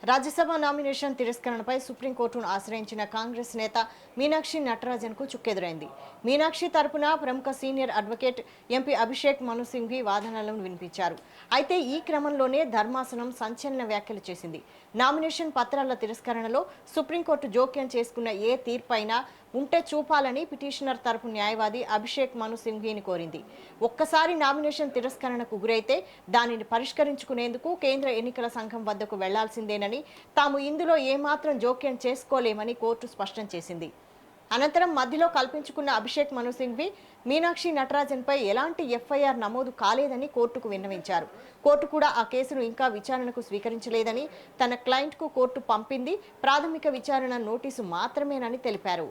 Rajya Sabha nomination తిరస్కరణపై సుప్రీంకోర్టును ఆశ్రయించిన కాంగ్రెస్ నేత మీనాక్షి నటరాజన్కు చుక్కెదురైంది. మీనాక్షి తరపున ప్రముఖ సీనియర్ అడ్వకేట్ ఎంపీ అభిషేక్ మను సింఘ్వి వాదనలను వినిపించారు. అయితే ఈ క్రమంలోనే ధర్మాసనం సంచలన వ్యాఖ్యలు చేసింది. నామినేషన్ పత్రాల తిరస్కరణలో సుప్రీంకోర్టు జోక్యం చేసుకున్న ఏ తీర్పైనా ఉంటే చూపాలని పిటిషనర్ తరపు న్యాయవాది అభిషేక్ మను సింఘ్విని కోరింది. ఒక్కసారి నామినేషన్ తిరస్కరణకు గురైతే దానిని పరిష్కరించుకునేందుకు కేంద్ర ఎన్నికల సంఘం వద్దకు వెళ్లాల్సిందేనని, తాము ఇందులో ఏమాత్రం జోక్యం చేసుకోలేమని కోర్టు స్పష్టం చేసింది. అనంతరం మధ్యలో కల్పించుకున్న అభిషేక్ మను సింఘ్వి మీనాక్షి నటరాజన్పై ఎలాంటి ఎఫ్ఐఆర్ నమోదు కాలేదని కోర్టుకు విన్నవించారు. కోర్టు కూడా ఆ కేసును ఇంకా విచారణకు స్వీకరించలేదని, తన క్లయింట్కు కోర్టు పంపింది ప్రాథమిక విచారణ నోటీసు మాత్రమేనని తెలిపారు.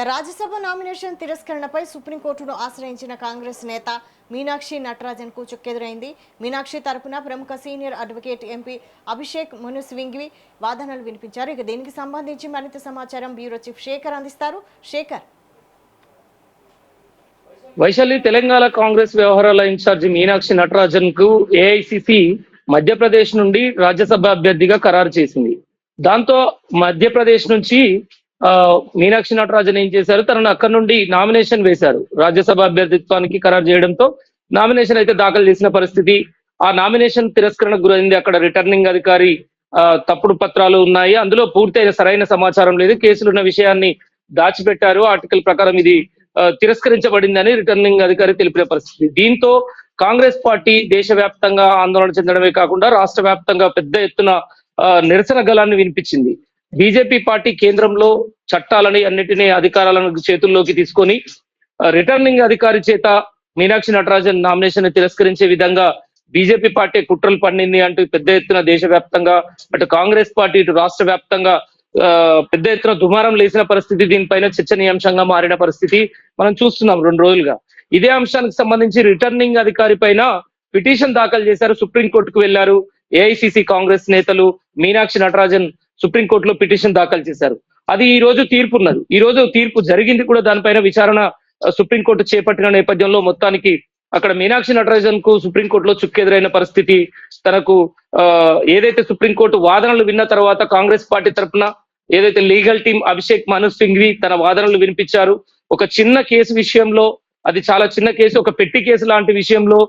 రాజ్యసభ నామినేషన్ తిరస్కరణపై సుప్రీంకోర్టును ఆశ్రయించిన కాంగ్రెస్ నేత మీనాక్షి నటరాజన్కు చుక్కెదురైంది. మీనాక్షి తరపున ప్రముఖ సీనియర్ అడ్వకేట్ ఎంపీ అభిషేక్ మను సింఘ్వి వాదనలు వినిపించారు. ఇక దీనికి సంబంధించి మరింత సమాచారం బ్యూరో చీఫ్ శేఖర్ అందిస్తారు. శేఖర్. వైశాలి, తెలంగాణ కాంగ్రెస్ వ్యవహారాల ఇన్ఛార్జి మీనాక్షి నటరాజన్ కు ఏఐసిసి మధ్యప్రదేశ్ నుండి రాజ్యసభ అభ్యర్థిగా ఖరారు చేసింది. దాంతో మధ్యప్రదేశ్ నుంచి మీనాక్షి నటరాజన్ ఏం చేశారు, తనను అక్కడి నుండి నామినేషన్ వేశారు. రాజ్యసభ అభ్యర్థిత్వానికి ఖరారు చేయడంతో నామినేషన్ అయితే దాఖలు చేసిన పరిస్థితి. ఆ నామినేషన్ తిరస్కరణకు గురైంది. అక్కడ రిటర్నింగ్ అధికారి తప్పుడు పత్రాలు ఉన్నాయి, అందులో పూర్తయిన సరైన సమాచారం లేదు, కేసులు ఉన్న విషయాన్ని దాచిపెట్టారు, ఆర్టికల్ ప్రకారం ఇది తిరస్కరించబడిందని రిటర్నింగ్ అధికారి తెలిపిన పరిస్థితి. దీంతో కాంగ్రెస్ పార్టీ దేశవ్యాప్తంగా ఆందోళన చెందడమే కాకుండా రాష్ట్ర వ్యాప్తంగా పెద్ద ఎత్తున నిరసన గళాన్ని వినిపించింది. బీజేపీ పార్టీ కేంద్రంలో చట్టాలని అన్నిటినీ అధికారాలను చేతుల్లోకి తీసుకొని రిటర్నింగ్ అధికారి చేత మీనాక్షి నటరాజన్ నామినేషన్ తిరస్కరించే విధంగా బీజేపీ పార్టీ కుట్రలు పన్నింది అంటూ పెద్ద ఎత్తున దేశవ్యాప్తంగా అటు కాంగ్రెస్ పార్టీ ఇటు రాష్ట్ర వ్యాప్తంగా పెద్ద ఎత్తున దుమారం లేసిన పరిస్థితి. దీనిపైన చర్చనీయాంశంగా మారిన పరిస్థితి మనం చూస్తున్నాం 2 రోజులుగా. ఇదే అంశానికి సంబంధించి రిటర్నింగ్ అధికారి పైన పిటిషన్ దాఖలు చేశారు, సుప్రీంకోర్టుకు వెళ్లారు. ఏఐసిసి కాంగ్రెస్ నేతలు మీనాక్షి నటరాజన్ సుప్రీంకోర్టులో పిటిషన్ దాఖలు చేశారు. అది ఈ రోజు తీర్పు ఉన్నది. ఈ రోజు తీర్పు జరిగింది కూడా. దానిపైన విచారణ సుప్రీంకోర్టు చేపట్టిన నేపథ్యంలో మొత్తానికి అక్కడ మీనాక్షి నటరాజన్ కు సుప్రీంకోర్టులో చుక్కెదురైన పరిస్థితి. తనకు ఏదైతే సుప్రీంకోర్టు వాదనలు విన్న తర్వాత కాంగ్రెస్ పార్టీ తరఫున ఏదైతే లీగల్ టీం అభిషేక్ మను సింఘ్వి తన వాదనలు వినిపించారు. ఒక చిన్న కేసు విషయంలో, అది చాలా చిన్న కేసు, ఒక పెట్టి కేసు లాంటి విషయంలో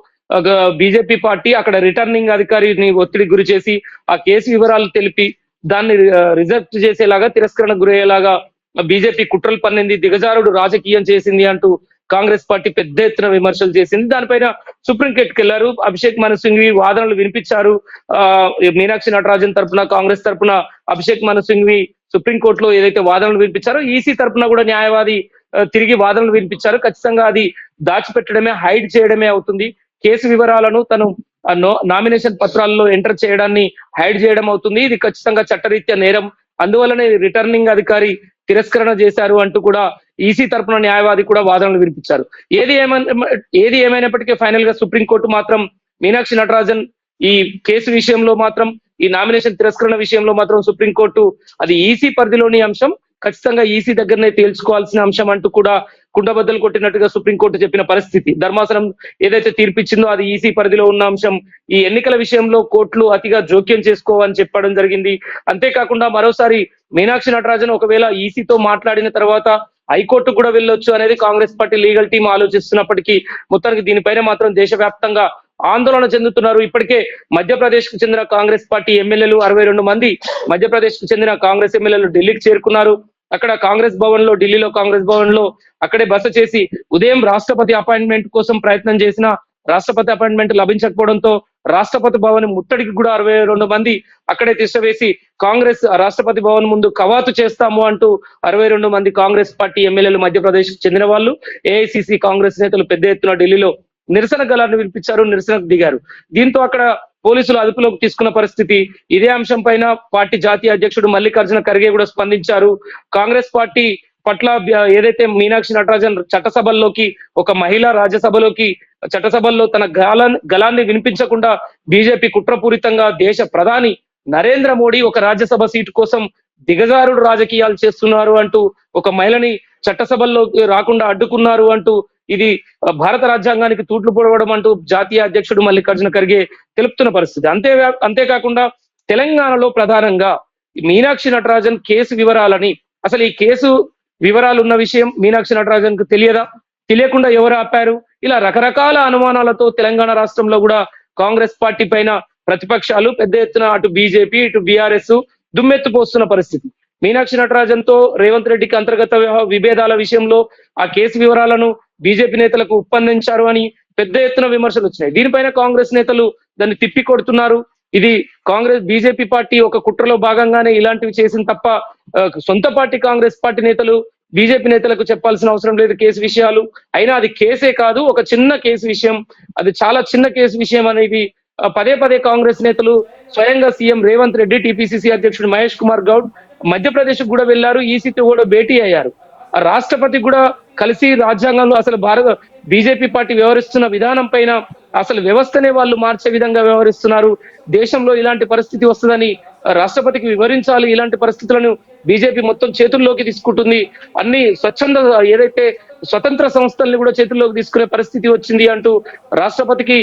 బీజేపీ పార్టీ అక్కడ రిటర్నింగ్ అధికారిని ఒత్తిడికి గురి చేసి ఆ కేసు వివరాలు తెలిపి దాన్ని రిజెక్ట్ చేసేలాగా, తిరస్కరణకు గురయ్యేలాగా బీజేపీ కుట్రలు పన్నింది, దిగజారుడు రాజకీయం చేసింది అంటూ కాంగ్రెస్ పార్టీ పెద్ద ఎత్తున విమర్శలు చేసింది. దానిపైన సుప్రీంకోర్టుకు వెళ్లారు. అభిషేక్ మను సింఘ్వి వాదనలు వినిపించారు. మీనాక్షి నటరాజన్ తరపున, కాంగ్రెస్ తరపున అభిషేక్ మను సింఘ్వి సుప్రీంకోర్టులో ఏదైతే వాదనలు వినిపించారో ఈసీ తరపున కూడా న్యాయవాది తిరిగి వాదనలు వినిపించారు. ఖచ్చితంగా అది దాచిపెట్టడమే, హైడ్ చేయడమే అవుతుంది. కేసు వివరాలను తను నామినేషన్ పత్రాల్లో ఎంటర్ చేయడాన్ని హైడ్ చేయడం అవుతుంది. ఇది ఖచ్చితంగా చట్టరీత్యా నేరం. అందువల్లనే రిటర్నింగ్ అధికారి తిరస్కరణ చేశారు అంటూ కూడా ఈసీ తరపున న్యాయవాది కూడా వాదనలు వినిపించారు. ఏది ఏమైనప్పటికీ ఫైనల్ గా సుప్రీంకోర్టు మాత్రం మీనాక్షి నటరాజన్ ఈ కేసు విషయంలో మాత్రం, ఈ నామినేషన్ తిరస్కరణ విషయంలో మాత్రం సుప్రీంకోర్టు అది ఈసీ పరిధిలోని అంశం, ఖచ్చితంగా ఈసీ దగ్గరనే తేల్చుకోవాల్సిన అంశం అంటూ కూడా కుండబద్దలు కొట్టినట్టుగా సుప్రీంకోర్టు చెప్పిన పరిస్థితి. ధర్మాసనం ఏదైతే తీర్పిచ్చిందో అది ఈసీ పరిధిలో ఉన్న అంశం. ఈ ఎన్నికల విషయంలో కోర్టులు అతిగా జోక్యం చేసుకోవని చెప్పడం జరిగింది. అంతేకాకుండా మరోసారి మీనాక్షి నటరాజన్ ఒకవేళ ఈసీతో మాట్లాడిన తర్వాత హైకోర్టు కూడా వెళ్ళొచ్చు అనేది కాంగ్రెస్ పార్టీ లీగల్ టీం ఆలోచిస్తున్నప్పటికీ మొత్తానికి దీనిపైన మాత్రం దేశవ్యాప్తంగా ఆందోళన చెందుతున్నారు. ఇప్పటికే మధ్యప్రదేశ్ కు చెందిన కాంగ్రెస్ పార్టీ ఎమ్మెల్యేలు 62 మంది మధ్యప్రదేశ్ కు చెందిన కాంగ్రెస్ ఎమ్మెల్యేలు ఢిల్లీకి చేరుకున్నారు. అక్కడ కాంగ్రెస్ భవన్ లో, ఢిల్లీలో కాంగ్రెస్ భవన్ లో అక్కడే బస చేసి ఉదయం రాష్ట్రపతి అపాయింట్మెంట్ కోసం ప్రయత్నం చేసిన రాష్ట్రపతి అపాయింట్మెంట్ లభించకపోవడంతో రాష్ట్రపతి భవన్ ముట్టడికి కూడా 62 మంది అక్కడే తిష్టవేసి కాంగ్రెస్ రాష్ట్రపతి భవన్ ముందు కవాతు చేస్తాము అంటూ 62 మంది కాంగ్రెస్ పార్టీ ఎమ్మెల్యేలు మధ్యప్రదేశ్ చెందిన వాళ్ళు, ఏఐసిసి కాంగ్రెస్ నేతలు పెద్ద ఎత్తున ఢిల్లీలో నిరసన గలాన్ని వినిపించారు, నిరసనకు దిగారు. దీంతో అక్కడ పోలీసులు అదుపులోకి తీసుకున్న పరిస్థితి. ఇదే అంశం పైన పార్టీ జాతీయ అధ్యక్షుడు మల్లికార్జున ఖర్గే కూడా స్పందించారు. కాంగ్రెస్ పార్టీ పట్ల ఏదైతే మీనాక్షి నటరాజన్ చట్టసభల్లోకి, ఒక మహిళా రాజ్యసభలోకి చట్టసభల్లో తన గలాన్ని వినిపించకుండా బీజేపీ కుట్రపూరితంగా దేశ ప్రధాని నరేంద్ర మోడీ ఒక రాజ్యసభ సీటు కోసం దిగజారుడు రాజకీయాలు చేస్తున్నారు అంటూ, ఒక మహిళని చట్టసభల్లో రాకుండా అడ్డుకున్నారు అంటూ, ఇది భారత రాజ్యాంగానికి తూట్లు పొడవడం అంటూ జాతీయ అధ్యక్షుడు మల్లికార్జున ఖర్గే తెలుపుతున్న పరిస్థితి. అంతేకాకుండా తెలంగాణలో ప్రధానంగా మీనాక్షి నటరాజన్ కేసు వివరాలని, అసలు ఈ కేసు వివరాలు ఉన్న విషయం మీనాక్షి నటరాజన్ కు తెలియదా, తెలియకుండా ఎవరు ఆపారు, ఇలా రకరకాల అనుమానాలతో తెలంగాణ రాష్ట్రంలో కూడా కాంగ్రెస్ పార్టీ పైన ప్రతిపక్షాలు పెద్ద ఎత్తున అటు బీజేపీ ఇటు బీఆర్ఎస్ దుమ్మెత్తు పోస్తున్న పరిస్థితి. మీనాక్షి నటరాజన్ తో రేవంత్ రెడ్డికి అంతర్గత విభేదాల విషయంలో ఆ కేసు వివరాలను బీజేపీ నేతలకు ఉప్పందించారు అని పెద్ద ఎత్తున విమర్శలు వచ్చినాయి. దీనిపైన కాంగ్రెస్ నేతలు దాన్ని తిప్పి కొడుతున్నారు. ఇది బీజేపీ పార్టీ ఒక కుట్రలో భాగంగానే ఇలాంటివి చేసిన తప్ప సొంత పార్టీ కాంగ్రెస్ పార్టీ నేతలు బీజేపీ నేతలకు చెప్పాల్సిన అవసరం లేదు కేసు విషయాలు. అయినా అది కేసే కాదు, ఒక చిన్న కేసు విషయం, అది చాలా చిన్న కేసు విషయం అనేది పదే పదే కాంగ్రెస్ నేతలు, స్వయంగా సీఎం రేవంత్ రెడ్డి, టీపీసీసీ అధ్యక్షుడు మహేష్ కుమార్ గౌడ్ మధ్యప్రదేశ్ కూడా వెళ్లారు, ఈసీతో కూడా భేటీ అయ్యారు. ఆ రాష్ట్రపతి కూడా కలిసి రాజ్యాంగంలో అసలు బీజేపీ పార్టీ వ్యవహరిస్తున్న విధానం పైన, అసలు వ్యవస్థనే వాళ్ళు మార్చే విధంగా వ్యవహరిస్తున్నారు, దేశంలో ఇలాంటి పరిస్థితి వస్తుందని రాష్ట్రపతికి వివరించాలి, ఇలాంటి పరిస్థితులను బీజేపీ మొత్తం చేతుల్లోకి తీసుకుంటుంది, అన్ని ఏదైతే స్వతంత్ర సంస్థల్ని కూడా చేతుల్లోకి తీసుకునే పరిస్థితి వచ్చింది అంటూ రాష్ట్రపతికి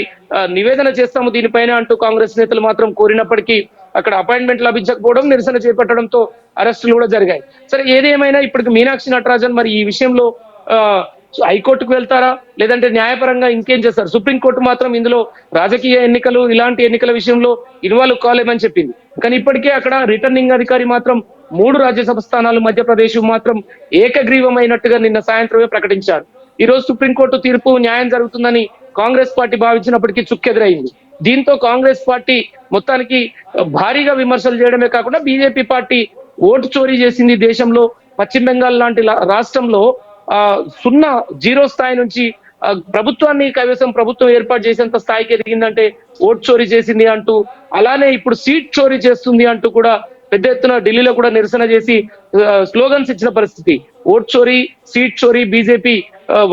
నివేదన చేస్తాము దీనిపైన అంటూ కాంగ్రెస్ నేతలు మాత్రం కోరినప్పటికీ అక్కడ అపాయింట్మెంట్ లభించకపోవడం, నిరసన చేపట్టడంతో అరెస్టులు కూడా జరిగాయి. సరే, ఏదేమైనా ఇప్పటికి మీనాక్షి నటరాజన్ మరి ఈ విషయంలో హైకోర్టుకు వెళ్తారా, లేదంటే న్యాయపరంగా ఇంకేం చేస్తారు? సుప్రీంకోర్టు మాత్రం ఇందులో రాజకీయ ఎన్నికలు, ఇలాంటి ఎన్నికల విషయంలో ఇన్వాల్వ్ కాలేమని చెప్పింది. కానీ ఇప్పటికే అక్కడ రిటర్నింగ్ అధికారి మాత్రం 3 రాజ్యసభ స్థానాలు మధ్యప్రదేశ్ మాత్రం ఏకగ్రీవమైనట్టుగా నిన్న సాయంత్రమే ప్రకటించారు. ఈ రోజు సుప్రీంకోర్టు తీర్పు న్యాయం జరుగుతుందని కాంగ్రెస్ పార్టీ భావించినప్పటికీ చుక్కెదురైంది. దీంతో కాంగ్రెస్ పార్టీ మొత్తానికి భారీగా విమర్శలు చేయడమే కాకుండా బీజేపీ పార్టీ ఓటు చోరీ చేసింది దేశంలో, పశ్చిమ బెంగాల్ లాంటి రాష్ట్రంలో జీరో స్థాయి నుంచి ప్రభుత్వం ఏర్పాటు చేసేంత స్థాయికి ఎదిగిందంటే ఓట్ చోరీ చేసింది అంటూ, అలానే ఇప్పుడు సీట్ చోరీ చేస్తుంది అంటూ కూడా పెద్ద ఎత్తున ఢిల్లీలో కూడా నిరసన చేసి స్లోగన్స్ ఇచ్చిన పరిస్థితి. ఓట్ చోరీ, సీట్ చోరీ, బీజేపీ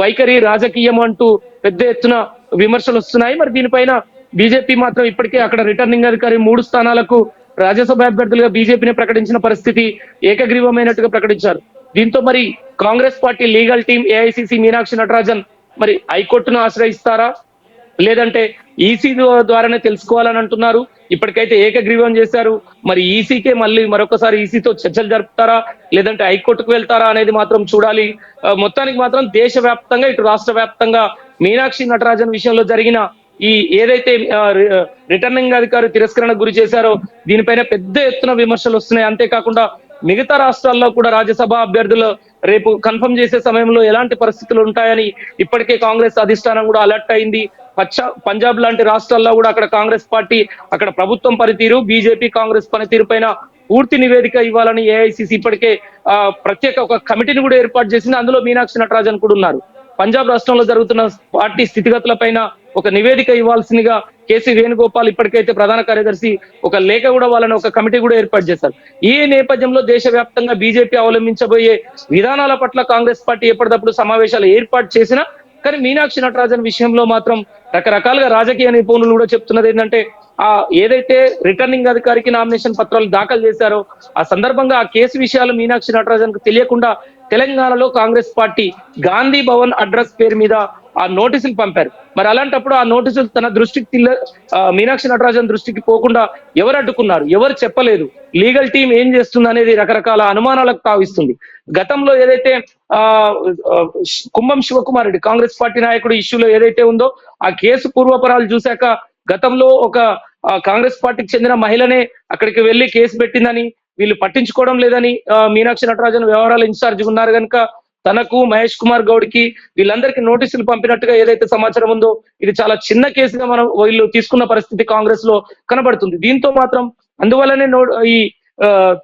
వైఖరి రాజకీయం అంటూ పెద్ద ఎత్తున విమర్శలు వస్తున్నాయి. మరి దీనిపైన బీజేపీ మాత్రం ఇప్పటికే అక్కడ రిటర్నింగ్ అధికారి 3 స్థానాలకు రాజ్యసభ అభ్యర్థులుగా బీజేపీని ప్రకటించిన పరిస్థితి, ఏకగ్రీవమైనట్టుగా ప్రకటించారు. దీంతో మరి Congress party legal team AICC Meenakshi Natarajan మరి హైకోర్టును ఆశ్రయిస్తారా, లేదంటే ఈసీ ద్వారానే తెలుసుకోవాలని అంటున్నారు. ఇప్పటికైతే ఏకగ్రీవం చేశారు. మరి ఈసీకే మళ్ళీ మరొకసారి ఈసీతో చర్చలు జరుపుతారా, లేదంటే హైకోర్టుకు వెళ్తారా అనేది మాత్రం చూడాలి. మొత్తానికి మాత్రం దేశవ్యాప్తంగా ఇటు రాష్ట్ర వ్యాప్తంగా మీనాక్షి నటరాజన్ విషయంలో జరిగిన ఈ ఏదైతే రిటర్నింగ్ అధికారి తిరస్కరణకు గురి చేశారో దీనిపైన పెద్ద ఎత్తున విమర్శలు వస్తున్నాయి. అంతేకాకుండా మిగతా రాష్ట్రాల్లో కూడా రాజ్యసభ అభ్యర్థులు రేపు కన్ఫర్మ్ చేసే సమయంలో ఎలాంటి పరిస్థితులు ఉంటాయని ఇప్పటికే కాంగ్రెస్ అధిష్టానం కూడా అలర్ట్ అయింది. పంజాబ్ లాంటి రాష్ట్రాల్లో కూడా అక్కడ కాంగ్రెస్ పార్టీ, అక్కడ ప్రభుత్వం పనితీరు, బీజేపీ కాంగ్రెస్ పనితీరు పైన పూర్తి నివేదిక ఇవ్వాలని ఏఐసిసి ఇప్పటికే ప్రత్యేక ఒక కమిటీని కూడా ఏర్పాటు చేసింది. అందులో మీనాక్షి నటరాజన్ కూడా ఉన్నారు. పంజాబ్ రాష్ట్రంలో జరుగుతున్న పార్టీ స్థితిగతుల పైన ఒక నివేదిక ఇవ్వాల్సిందిగా కేసీ వేణుగోపాల్ ఇప్పటికైతే ప్రధాన కార్యదర్శి ఒక లేఖ కూడా వాళ్ళని ఒక కమిటీ కూడా ఏర్పాటు చేశారు. ఈ నేపథ్యంలో దేశవ్యాప్తంగా బీజేపీ అవలంబించబోయే విధానాల పట్ల కాంగ్రెస్ పార్టీ ఎప్పటికప్పుడు సమావేశాలు ఏర్పాటు చేసినా, కానీ మీనాక్షి నటరాజన్ విషయంలో మాత్రం రకరకాలుగా రాజకీయ నిపుణులు కూడా చెప్తున్నది ఏంటంటే, ఏదైతే రిటర్నింగ్ అధికారికి నామినేషన్ పత్రాలు దాఖలు చేశారో ఆ సందర్భంగా ఆ కేసు విషయాలు మీనాక్షి నటరాజన్ కు తెలియకుండా తెలంగాణలో కాంగ్రెస్ పార్టీ గాంధీ భవన్ అడ్రస్ పేరు మీద ఆ నోటీసులు పంపారు. మరి అలాంటప్పుడు ఆ నోటీసులు తన దృష్టికి మీనాక్షి నటరాజన్ దృష్టికి పోకుండా ఎవరు అడ్డుకున్నారు, ఎవరు చెప్పలేదు, లీగల్ టీం ఏం చేస్తుంది అనేది రకరకాల అనుమానాలకు తావిస్తుంది. గతంలో ఏదైతే కుంభం శివకుమార్ రెడ్డి కాంగ్రెస్ పార్టీ నాయకుడు ఇష్యూలో ఏదైతే ఉందో ఆ కేసు పూర్వపరాలు చూశాక గతంలో ఒక కాంగ్రెస్ పార్టీకి చెందిన మహిళనే అక్కడికి వెళ్లి కేసు పెట్టిందని, వీళ్ళు పట్టించుకోవడం లేదని, మీనాక్షి నటరాజన్ వ్యవహారాల ఇన్ఛార్జ్ ఉన్నారు కనుక తనకు మహేష్ కుమార్ గౌడ్ కి వీళ్ళందరికీ నోటీసులు పంపినట్టుగా ఏదైతే సమాచారం ఉందో ఇది చాలా చిన్న కేసుగా మనం వీళ్ళు తీసుకున్న పరిస్థితి కాంగ్రెస్ లో కనబడుతుంది. దీంతో మాత్రం అందువల్లనే ఈ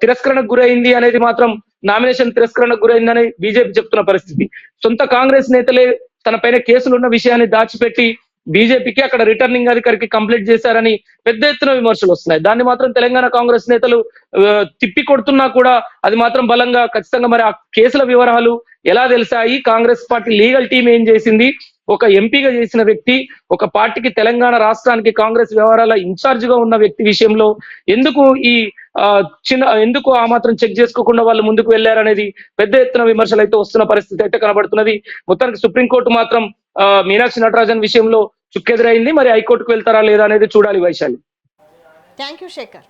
తిరస్కరణకు గురైంది అనేది మాత్రం నామినేషన్ తిరస్కరణకు గురైందని బీజేపీ చెప్తున్న పరిస్థితి. సొంత కాంగ్రెస్ నేతలే తన పైన కేసులు ఉన్న విషయాన్ని దాచిపెట్టి బీజేపీకి అక్కడ రిటర్నింగ్ అధికారికి కంప్లైంట్ చేశారని పెద్ద ఎత్తున విమర్శలు వస్తున్నాయి. దాన్ని మాత్రం తెలంగాణ కాంగ్రెస్ నేతలు తిప్పి కొడుతున్నా కూడా అది మాత్రం బలంగా ఖచ్చితంగా మరి ఆ కేసుల వివరాలు ఎలా తెలిసాయి, కాంగ్రెస్ పార్టీ లీగల్ టీం ఏం చేసింది, ఒక ఎంపీగా చేసిన వ్యక్తి ఒక పార్టీకి తెలంగాణ రాష్ట్రానికి కాంగ్రెస్ వ్యవహారాల ఇన్ఛార్జ్ గా ఉన్న వ్యక్తి విషయంలో ఎందుకు ఈ ఎందుకు ఆ మాత్రం చెక్ చేసుకోకుండా వాళ్ళు ముందుకు వెళ్ళారనేది పెద్ద ఎత్తున విమర్శలు అయితే వస్తున్న పరిస్థితి అయితే కనబడుతున్నది. మొత్తానికి సుప్రీంకోర్టు మాత్రం మీనాక్షి నటరాజన్ విషయంలో చుక్కెదురైంది. మరి హైకోర్టుకు వెళ్తారా లేదా అనేది చూడాలి వైశాలి. Thank you Shekhar.